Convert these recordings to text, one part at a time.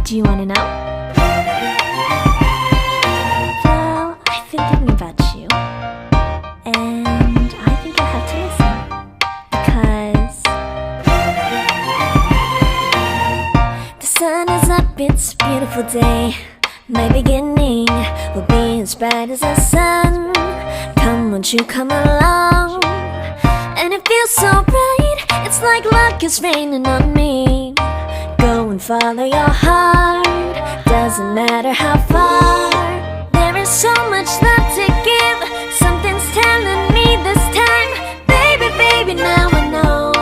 Do you want to know? Well, I've been thinking about you, and I think you'll have to listen, because the sun is up, it's a beautiful day. My beginning will be as bright as the sun. Come, won't you come along? And it feels so bright, it's like luck is raining on me. Go and follow your heart, doesn't matter how far. There is so much love to give, something's telling me this time. Baby, baby, now I know.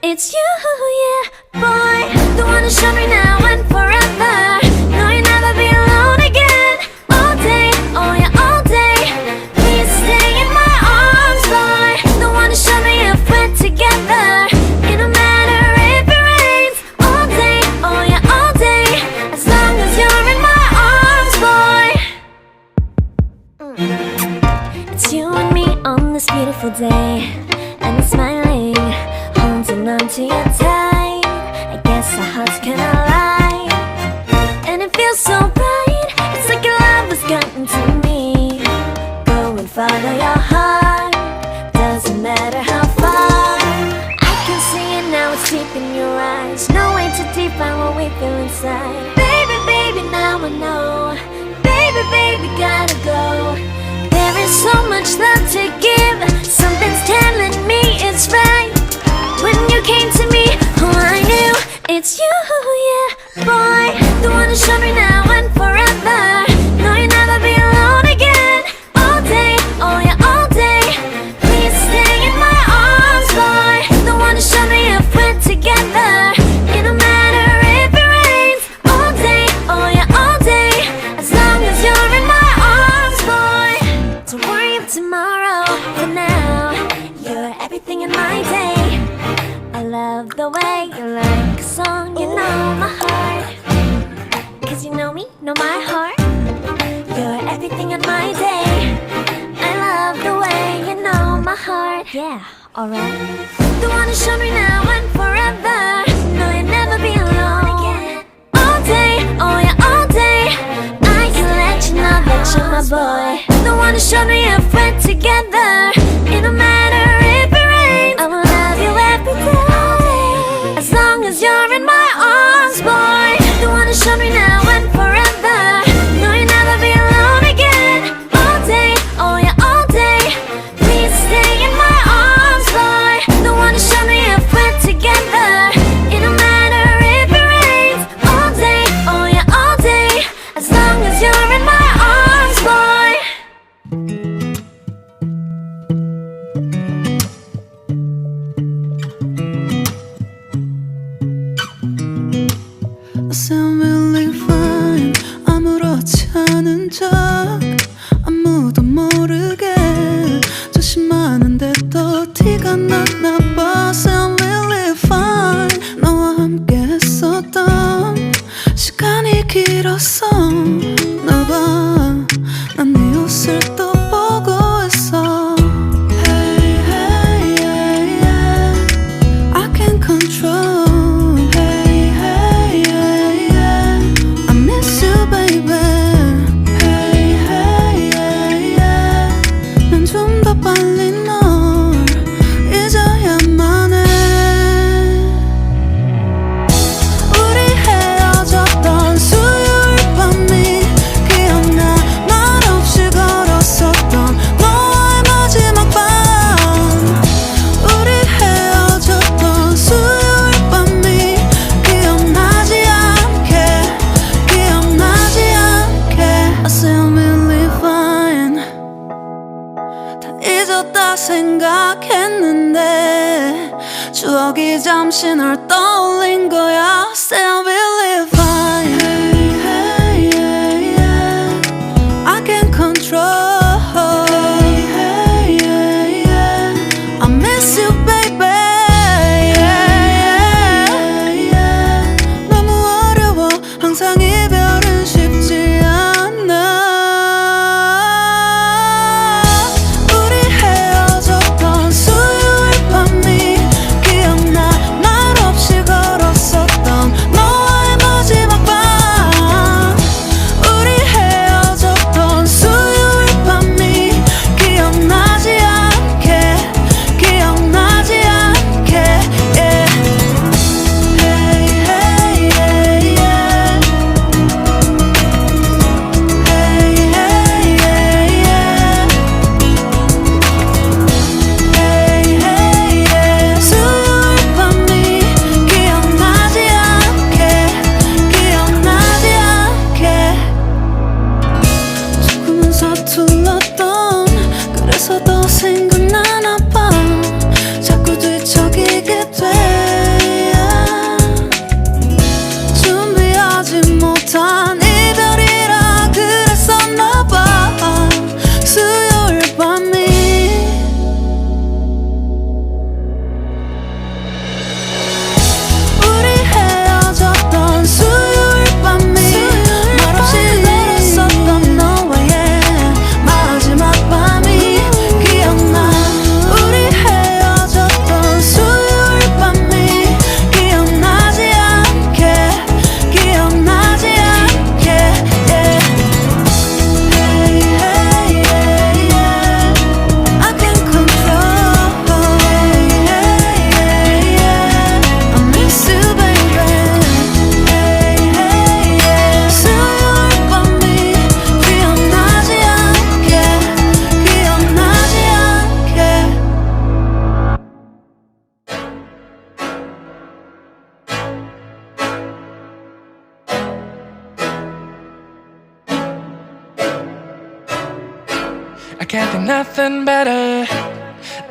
It's you, yeah, boy, the one to show me now and forever. No, you'll never be alone again. All day, oh yeah, all day. Please stay in my arms, boy. The one to show me if we're together. It don't matter if it rains. All day, oh yeah, all day. As long as you're in my arms, boy. It's you and me on this beautiful day, and it's smiling, holding on to you tight. I guess our hearts can align, and it feels so bright. It's like your love has gotten to me. Go and follow your heart, doesn't matter how far. I can see it now, it's deep in your eyes. No way to define what we feel inside. Baby, baby, now I know. Baby, baby, gotta go. There is so much love to give, something's telling me it's right. When you came to me, oh I knew it's you, yeah, boy. The one to show me now and forever. No, you'll never be alone again. All day, oh yeah, all day. Please stay in my arms, boy. The one to show me if we're together. It don't matter if it rains. All day, oh yeah, all day. As long as you're in my arms, boy. Don't worry about tomorrow, for now you're everything in my day. I love the way you like a song, you know my heart. Cause you know me, know my heart. You're everything in my day. I love the way you know my heart. Yeah, alright. The one to show me now and forever. No, you'll never be alone again. All day, oh yeah, all day. I can let you know that you're my boy. The one to show me if we're together. It don't matter if it rains. I will love you every day. As long as you're in my arms, boy. The one to show me now and forever. No, you'll never be alone again. All day, oh yeah, all day. Please stay in my arms, boy. The one to show me if we're together. It don't matter if it rains. All day, oh yeah, all day. As long as you're in my arms, boy. I sound really fine, 아무렇지 않은 척 아무도 모르게 조심하는데 또 티가 났나 봐. Sound really fine, 너와 함께 했었던 시간이 길었어. 나 봐, 난 네 옷을 또 보고 있어. Hey, hey, yeah, yeah. I can't control. 빨리 널 잊어야 익숙해졌다 생각했는데 추억이 잠시 널 떠올린 거야. Still believe fine. Hey, hey, yeah, yeah. I can't control. Hey, hey, yeah, yeah. I miss you baby. Yeah, yeah, yeah. 너무 어려워 항상 이별은 쉽지 않아. I can't think nothing better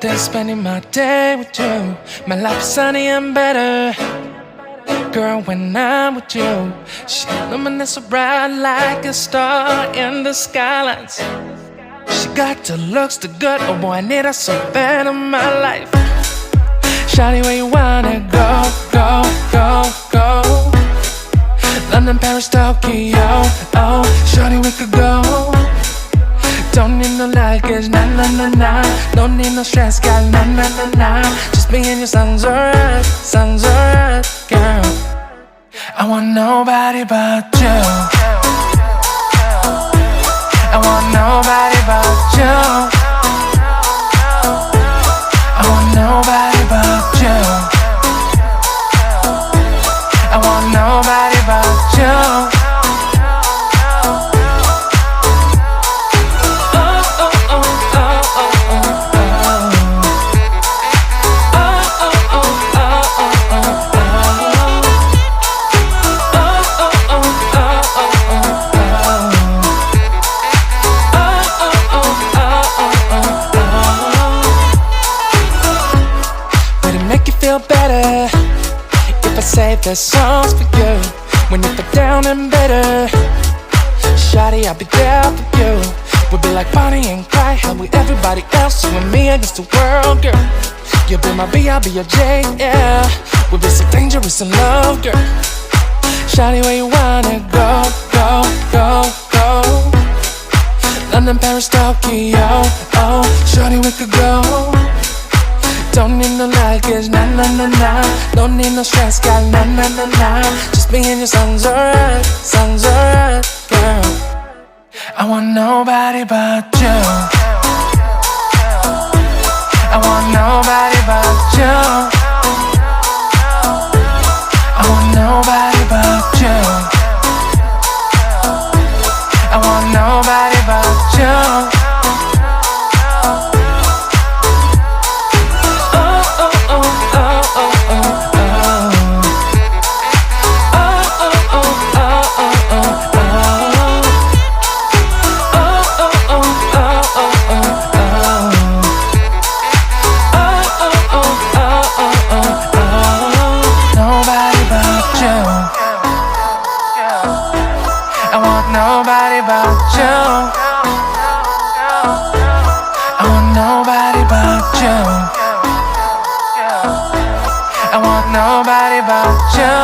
than spending my day with you. My life is sunny and better, girl, when I'm with you. She illuminates so bright like a star in the skylines. She got the looks, the good, oh boy, I need her so bad in my life. Shawty, where you wanna go, go, go, go? London, Paris, Tokyo, oh, shawty, we could go. Don't need no luggage, nah, nah, nah, nah. Don't need no stress, girl, nah, nah, nah, nah. Just me and you sounds alright, girl. I want nobody but you. I want nobody but you. I want nobody but you. I want nobody but you. Better if I save the songs for you when you feel down and bitter. Shawty, I'll be there for you. We'll be like Bonnie and Clyde, how with everybody else, you and me against the world, girl. You'll be my B, I'll be your J, yeah. We'll be so dangerous in love, girl. Shawty, where you wanna go, go, go, go? London, Paris, Tokyo, oh, shawty, we could go. Don't need no luggage, nah, nah, nah, nah. Don't need no stress, girl, nah, nah, nah, nah. Just me and you sounds alright, girl. I want nobody but you. I want nobody but you. I want nobody but you. I want nobody but you. but you. I want nobody but you. I want nobody but you.